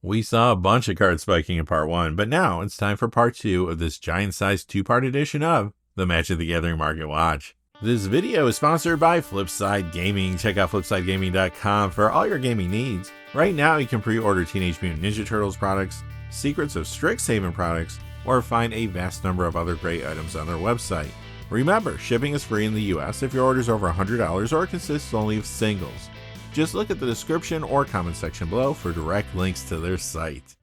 We saw a bunch of card spiking in part 1, but now it's time for part 2 of this giant-sized 2-part edition of the Magic the Gathering Market Watch. This video is sponsored by Flipside Gaming. Check out flipsidegaming.com for all your gaming needs. Right now you can pre-order Teenage Mutant Ninja Turtles products, Secrets of Strixhaven products, or find a vast number of other great items on their website. Remember, shipping is free in the US if your order is over $100 or consists only of singles. Just look at the description or comment section below for direct links to their site.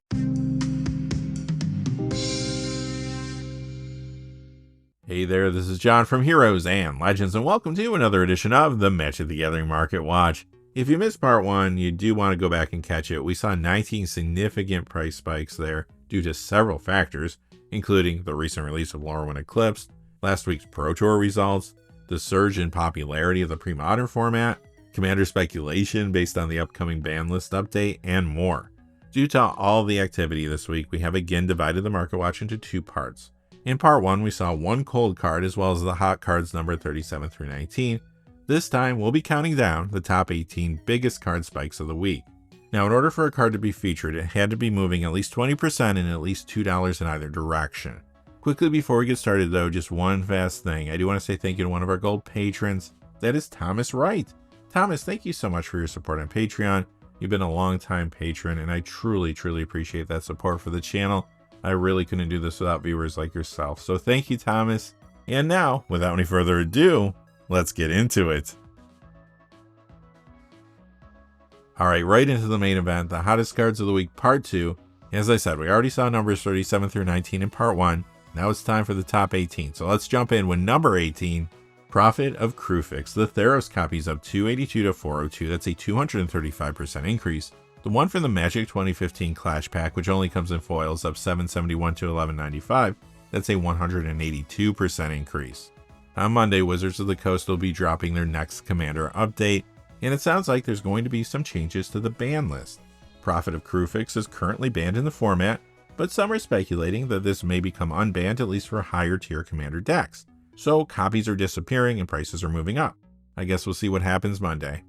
Hey there, this is John from Heroes and Legends, and welcome to another edition of the Magic the Gathering Market Watch. If you missed part 1, you do want to go back and catch it. We saw 19 significant price spikes there due to several factors, including the recent release of Lorwyn Eclipse, last week's Pro Tour results, the surge in popularity of the pre-modern format, Commander speculation based on the upcoming ban list update, and more. Due to all the activity this week, we have again divided the Market Watch into 2 parts. In part 1, we saw 1 cold card as well as the hot cards numbered 37 through 19. This time, we'll be counting down the top 18 biggest card spikes of the week. Now, in order for a card to be featured, it had to be moving at least 20% and at least $2 in either direction. Quickly before we get started though, just one fast thing. I do want to say thank you to one of our gold patrons. That is Thomas Wright. Thomas, thank you so much for your support on Patreon. You've been a long-time patron, and I truly appreciate that support for the channel. I really couldn't do this without viewers like yourself. So thank you, Thomas. And now, without any further ado, let's get into it. Alright, right into the main event, the hottest cards of the week, part 2. As I said, we already saw numbers 37 through 19 in part 1. Now it's time for the top 18. So let's jump in with number 18. Prophet of Kruphix. The Theros copy's up 282 to 402. That's a 235% increase. The one from the Magic 2015 Clash Pack, which only comes in foils, up 771 to 1195. That's a 182% increase. On Monday, Wizards of the Coast will be dropping their next Commander update, and it sounds like there's going to be some changes to the ban list. Prophet of Kruphix is currently banned in the format, but some are speculating that this may become unbanned at least for higher tier Commander decks. So copies are disappearing and prices are moving up. I guess we'll see what happens Monday.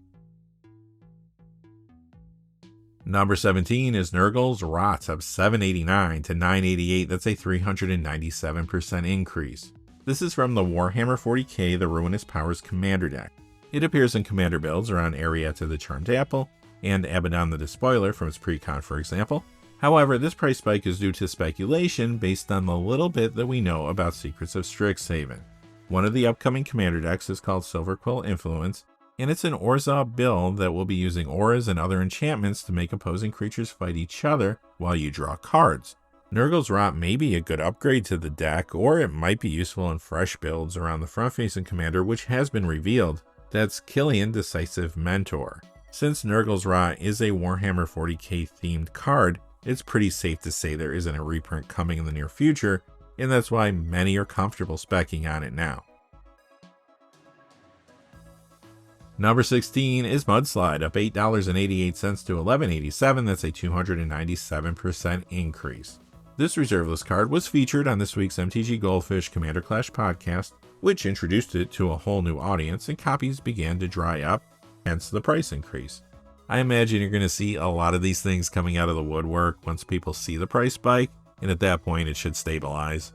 Number 17 is Nurgle's Rot, up 789 to 988. That's a 397% increase. This is from the Warhammer 40k The Ruinous Powers Commander deck. It appears in Commander builds around Arietta the Charmed Apple and Abaddon the Despoiler from its pre-con, for example. However, this price spike is due to speculation based on the little bit that we know about Secrets of Strixhaven. One of the upcoming Commander decks is called Silverquill Influence, and it's an Orzhov build that will be using auras and other enchantments to make opposing creatures fight each other while you draw cards. Nurgle's Rot may be a good upgrade to the deck, or it might be useful in fresh builds around the front-facing Commander, which has been revealed. That's Killian, Decisive Mentor. Since Nurgle's Rot is a Warhammer 40k themed card, it's pretty safe to say there isn't a reprint coming in the near future, and that's why many are comfortable speccing on it now. Number 16 is Mudslide, up $8.88 to $11.87. That's a 297% increase. This reserveless card was featured on this week's MTG Goldfish Commander Clash podcast, which introduced it to a whole new audience, and copies began to dry up, hence the price increase. I imagine you're going to see a lot of these things coming out of the woodwork once people see the price spike, and at that point it should stabilize.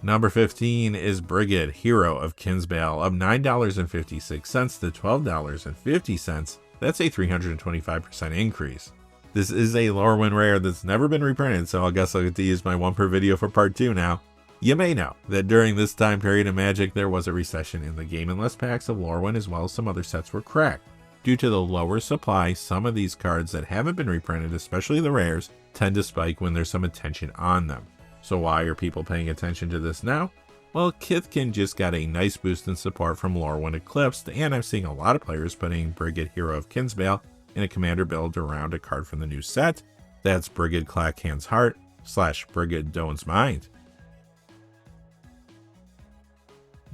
Number 15 is Brigid, Hero of Kinsbale, up $9.56 to $12.50. That's a 325% increase. This is a Lorwyn rare that's never been reprinted, so I guess I'll get to use my one per video for part 2 now. You may know that during this time period in Magic, there was a recession in the game, and less packs of Lorwyn as well as some other sets were cracked. Due to the lower supply, some of these cards that haven't been reprinted, especially the rares, tend to spike when there's some attention on them. So why are people paying attention to this now? Well, Kithkin just got a nice boost in support from Lorwyn Eclipse, and I'm seeing a lot of players putting Brigid, Hero of Kinsbale in a Commander build around a card from the new set. That's Brigid Clackhand's Heart / Brigid Doan's Mind.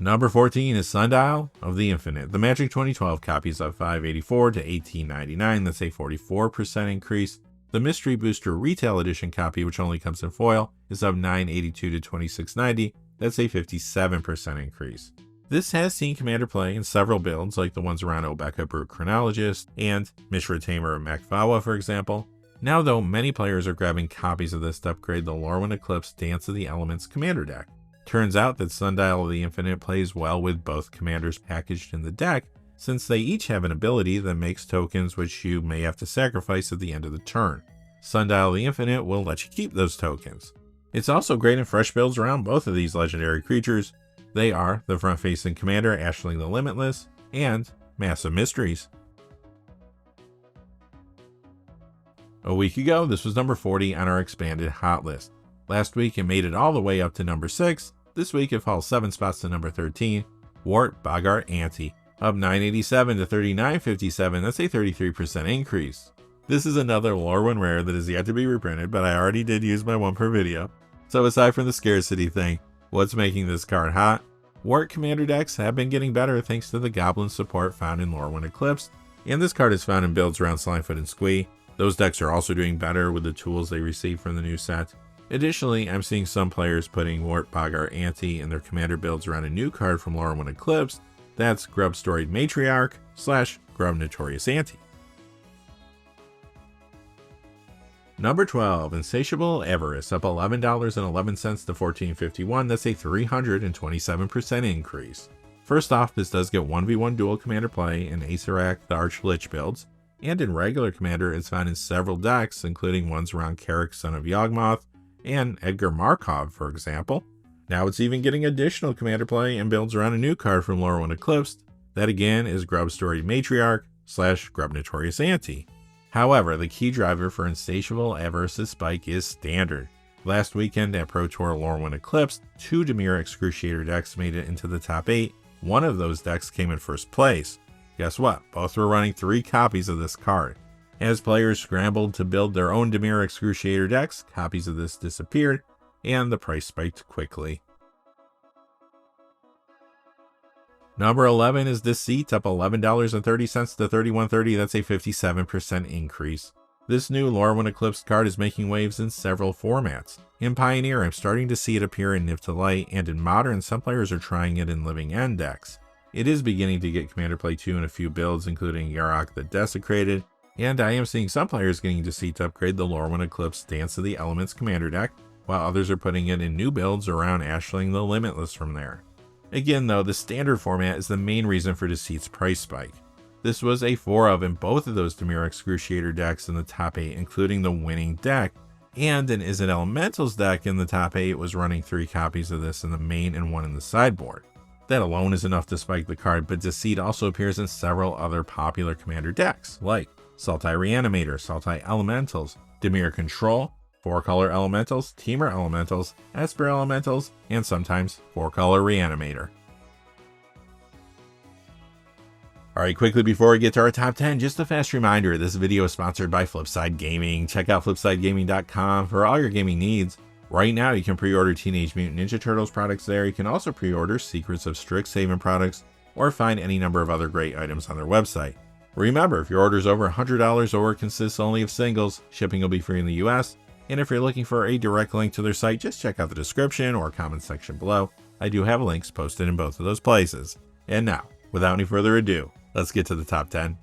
Number 14 is Sundial of the Infinite. The Magic 2012 copies of $584 to $18.99. That's a 44% increase. The Mystery Booster Retail Edition copy, which only comes in foil, is up $9.82 to $26.90. That's a 57% increase. This has seen Commander play in several builds, like the ones around Obeka Brute Chronologist and Mishra Tamer Makvawa, for example. Now though, many players are grabbing copies of this to upgrade the Lorwyn Eclipse Dance of the Elements Commander deck. Turns out that Sundial of the Infinite plays well with both commanders packaged in the deck, since they each have an ability that makes tokens which you may have to sacrifice at the end of the turn. Sundial of the Infinite will let you keep those tokens. It's also great in fresh builds around both of these legendary creatures. They are the front-facing commander Ashling the Limitless and Massive Mysteries. A week ago, this was number 40 on our expanded hot list. Last week it made it all the way up to number 6. This week it falls 7 spots to number 13. Wart Boggart Ante, up 987 to 3957. That's a 33% increase. This is another Lorwyn rare that is yet to be reprinted, but I already did use my one per video. So aside from the scarcity thing, what's making this card hot? Wart commander decks have been getting better thanks to the goblin support found in Lorwyn Eclipse, and this card is found in builds around Slimefoot and Squee. Those decks are also doing better with the tools they receive from the new set. Additionally, I'm seeing some players putting Wart Boggart Ante in their commander builds around a new card from Lorwyn Eclipse. That's Grub Storied Matriarch / Grub Notorious Ante. Number 12, Insatiable Avarice, up $11.11 to $14.51. That's a 327% increase. First off, this does get 1v1 dual commander play in Acerak the Archlich builds, and in regular commander it's found in several decks, including ones around Carrick Son of Yawgmoth and Edgar Markov, for example. Now it's even getting additional commander play and builds around a new card from Lorwyn Eclipse. That again is Grub Storied Matriarch / Grub Notorious Ante. However, the key driver for Insatiable Avarice's spike is standard. Last weekend at Pro Tour Lorwyn Eclipse, 2 Dimir Excruciator decks made it into the top 8. One of those decks came in first place. Guess what? Both were running 3 copies of this card. As players scrambled to build their own Dimir Excruciator decks, copies of this disappeared, and the price spiked quickly. Number 11 is Deceit, up $11.30 to $31.30. That's a 57% increase. This new Lorwyn Eclipse card is making waves in several formats. In Pioneer, I'm starting to see it appear in Nib to Light, and in Modern, some players are trying it in Living End decks. It is beginning to get commander play too in a few builds, including Yarok the Desecrated, and I am seeing some players getting Deceit to upgrade the Lorwyn Eclipse Dance of the Elements commander deck, while others are putting it in new builds around Ashling the Limitless from there. Again though, the standard format is the main reason for Deceit's price spike. This was a 4 of in both of those Dimir Excruciator decks in the top 8, including the winning deck, and an Is It Elementals deck in the top 8 was running 3 copies of this in the main and 1 in the sideboard. That alone is enough to spike the card, but Deceit also appears in several other popular commander decks, like Sultai Reanimator, Sultai Elementals, Dimir Control, 4-color Elementals, Teamer Elementals, Esper Elementals, and sometimes 4-color Reanimator. Alright, quickly before we get to our top 10, just a fast reminder, this video is sponsored by Flipside Gaming. Check out flipsidegaming.com for all your gaming needs. Right now, you can pre-order Teenage Mutant Ninja Turtles products there. You can also pre-order Secrets of Strixhaven products, or find any number of other great items on their website. Remember, if your order is over $100 or consists only of singles, shipping will be free in the US. And if you're looking for a direct link to their site, just check out the description or comment section below. I do have links posted in both of those places. And now, without any further ado, let's get to the top 10.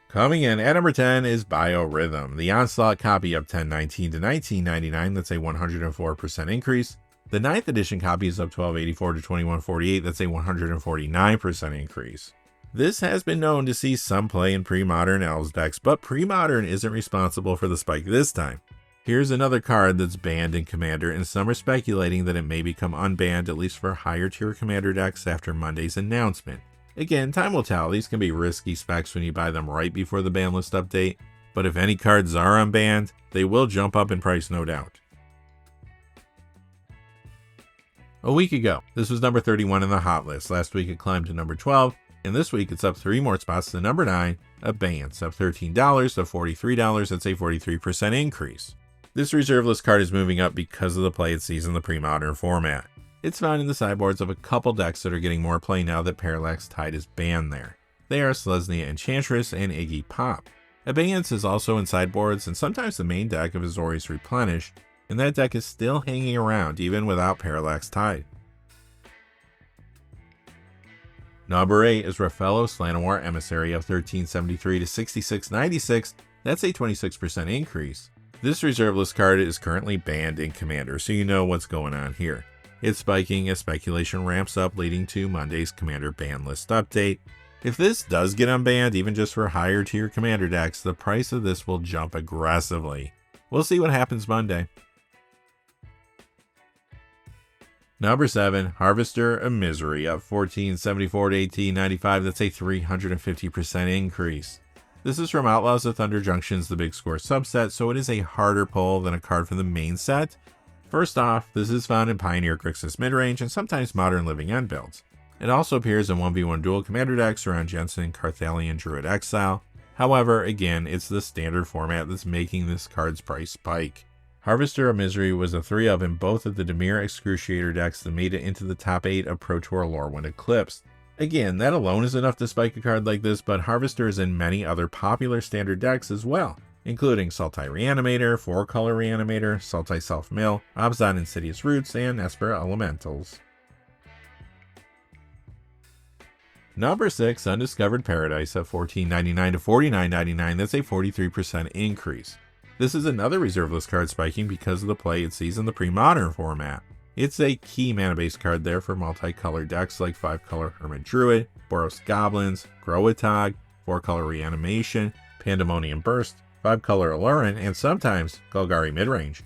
Coming in at number 10 is Biorhythm, the Onslaught copy up $10.19 to $19.99. That's a 104% increase. The 9th edition copy is up $12.84 to $21.48. That's a 149% increase. This has been known to see some play in pre-modern Elves decks, but pre-modern isn't responsible for the spike this time. Here's another card that's banned in Commander, and some are speculating that it may become unbanned, at least for higher tier Commander decks after Monday's announcement. Again, time will tell. These can be risky specs when you buy them right before the ban list update, but if any cards are unbanned, they will jump up in price, no doubt. A week ago, this was number 31 in the hot list. Last week it climbed to number 12, and this week it's up 3 more spots to number 9, Abeyance, up $13 to $43. That's a 43% increase. This reserve list card is moving up because of the play it sees in the pre-modern format. It's found in the sideboards of a couple decks that are getting more play now that Parallax Tide is banned there. They are Selesnya Enchantress and Iggy Pop. Abeyance is also in sideboards and sometimes the main deck of Azorius Replenish, and that deck is still hanging around even without Parallax Tide. Number 8 is Raffaello Slanowar Emissary of 1373 to 6696. That's a 26% increase. This reserve list card is currently banned in Commander, so you know what's going on here. It's spiking as speculation ramps up, leading to Monday's Commander ban list update. If this does get unbanned, even just for higher tier Commander decks, the price of this will jump aggressively. We'll see what happens Monday. Number 7, Harvester of Misery of 1474 to 1895. That's a 350% increase. This is from Outlaws of Thunder Junction's The Big Score subset, so it is a harder pull than a card from the main set. First off, this is found in Pioneer Grixis midrange and sometimes Modern Living End builds. It also appears in 1v1 dual commander decks around Jensen Carthalion Druid Exile. However, again, it's the standard format that's making this card's price spike. Harvester of Misery was a 3-of in both of the Dimir Excruciator decks that made it into the top 8 of Pro Tour lore when eclipsed. Again, that alone is enough to spike a card like this, but Harvester is in many other popular standard decks as well, including Sultai Reanimator, 4-color Reanimator, Sultai Self-Mill, Abzan Insidious Roots, and Esper Elementals. Number 6, Undiscovered Paradise of 1499 to 4999. That's a 43% increase. This is another reserve list card spiking because of the play it sees in the pre-modern format. It's a key mana-based card there for multicolored decks like 5-color Hermit Druid, Boros Goblins, Growitog, 4-color Reanimation, Pandemonium Burst, 5-color Alurin, and sometimes Golgari Midrange.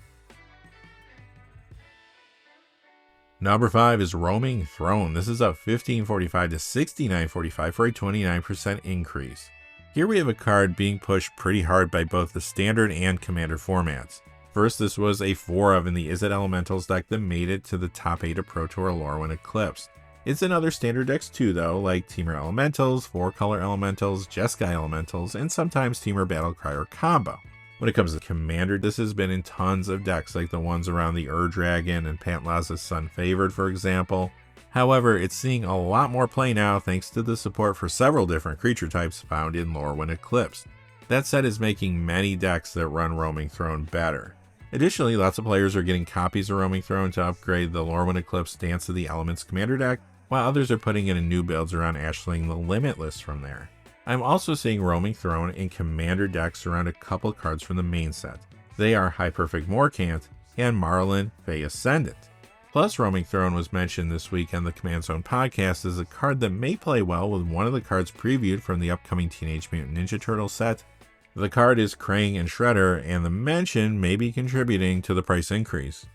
Number 5 is Roaming Throne. This is up 1545 to 6945 for a 29% increase. Here we have a card being pushed pretty hard by both the standard and commander formats. First, this was a 4-of in the Izzet Elementals deck that made it to the top 8 of Pro Tour lore when eclipsed. It's in other standard decks too though, like Temur Elementals, 4-color Elementals, Jeskai Elementals, and sometimes Temur Battlecry or combo. When it comes to commander, this has been in tons of decks like the ones around the Dragon and Pantlaza's Sun Favored, for example. However, it's seeing a lot more play now thanks to the support for several different creature types found in lore when eclipsed. That set is making many decks that run Roaming Throne better. Additionally, lots of players are getting copies of Roaming Throne to upgrade the lore when eclipsed Dance of the Elements commander deck, while others are putting it in new builds around Ashling the Limitless from there. I'm also seeing Roaming Throne in commander decks around a couple cards from the main set. They are High Perfect Morcant and Marlin Fey Ascendant. Plus, Roaming Throne was mentioned this week on the Command Zone podcast as a card that may play well with one of the cards previewed from the upcoming Teenage Mutant Ninja Turtles set. The card is Krang and Shredder, and the mention may be contributing to the price increase.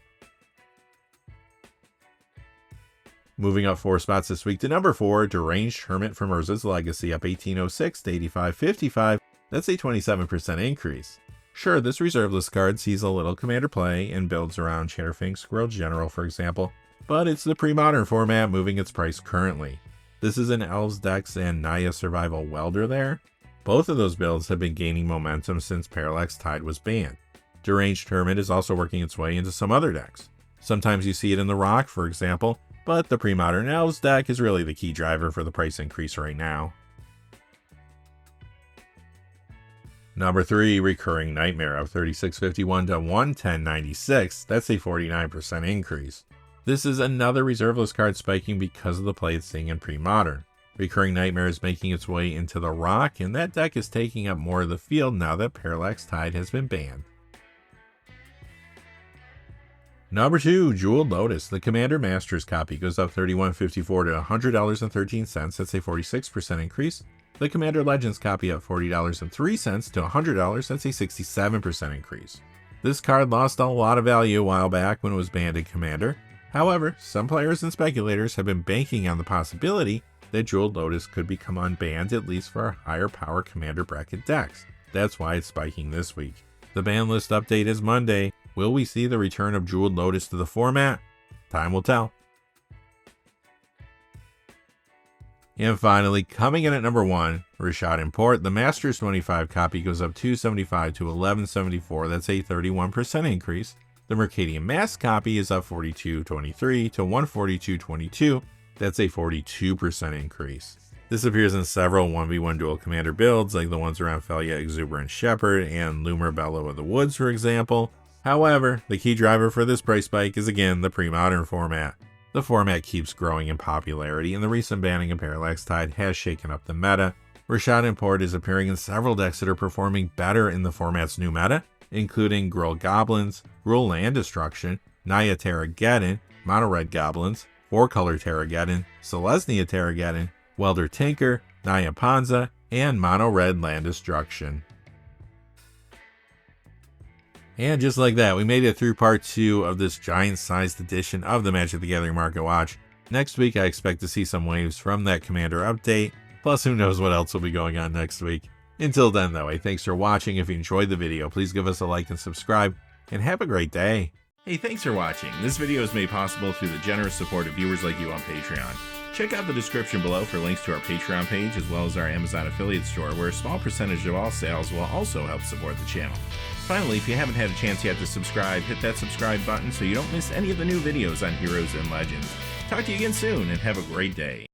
Moving up 4 spots this week to number 4, Deranged Hermit from Urza's Legacy, up 1806 to 8555. That's a 27% increase. Sure, this reserve list card sees a little commander play and builds around Chatterfang Squirrel General, for example, but it's the pre-modern format moving its price currently. This is an Elves Dex and Naya Survival Welder there. Both of those builds have been gaining momentum since Parallax Tide was banned. Deranged Hermit is also working its way into some other decks. Sometimes you see it in the Rock, for example, but the pre-modern Elves deck is really the key driver for the price increase right now. Number 3, Recurring Nightmare of 3651 to 11096. That's a 49% increase. This is another reserve list card spiking because of the play it's seeing in pre-modern. Recurring Nightmare is making its way into the Rock, and that deck is taking up more of the field now that Parallax Tide has been banned. Number 2, Jeweled Lotus. The Commander Masters copy goes up $31.54 to $100.13. That's a 46% increase. The Commander Legends copy up $40.03 to $100. That's a 67% increase. This card lost a lot of value a while back when it was banned in Commander. However, some players and speculators have been banking on the possibility that Jeweled Lotus could become unbanned, at least for our higher power Commander bracket decks. That's why it's spiking this week. The ban list update is Monday. Will we see the return of Jeweled Lotus to the format? Time will tell. And finally, coming in at number 1, Rashad Import. The Masters 25 copy goes up $275 to $1174. That's a 31% increase. The Mercadian Mask copy is up $42.23 to $142.22. That's a 42% increase. This appears in several 1v1 dual commander builds, like the ones around Felia Exuberant Shepherd and Lumer Bellow of the Woods, for example. However, the key driver for this price spike is again the pre-modern format. The format keeps growing in popularity, and the recent banning of Parallax Tide has shaken up the meta. Rashad Import is appearing in several decks that are performing better in the format's new meta, including Gruul Goblins, Gruul Land Destruction, Naya Terrageddon, Mono Red Goblins, 4-color Terrageddon, Selesnya Terrageddon, Welder Tinker, Naya Panza, and Mono Red Land Destruction. And just like that, we made it through part 2 of this giant-sized edition of the Magic the Gathering Market Watch. Next week, I expect to see some waves from that Commander update, plus who knows what else will be going on next week. Until then, though, thanks for watching. If you enjoyed the video, please give us a like and subscribe, and have a great day. Hey, thanks for watching. This video is made possible through the generous support of viewers like you on Patreon. Check out the description below for links to our Patreon page, as well as our Amazon affiliate store, where a small percentage of all sales will also help support the channel. Finally, if you haven't had a chance yet to subscribe, hit that subscribe button so you don't miss any of the new videos on Heroes and Legends. Talk to you again soon, and have a great day.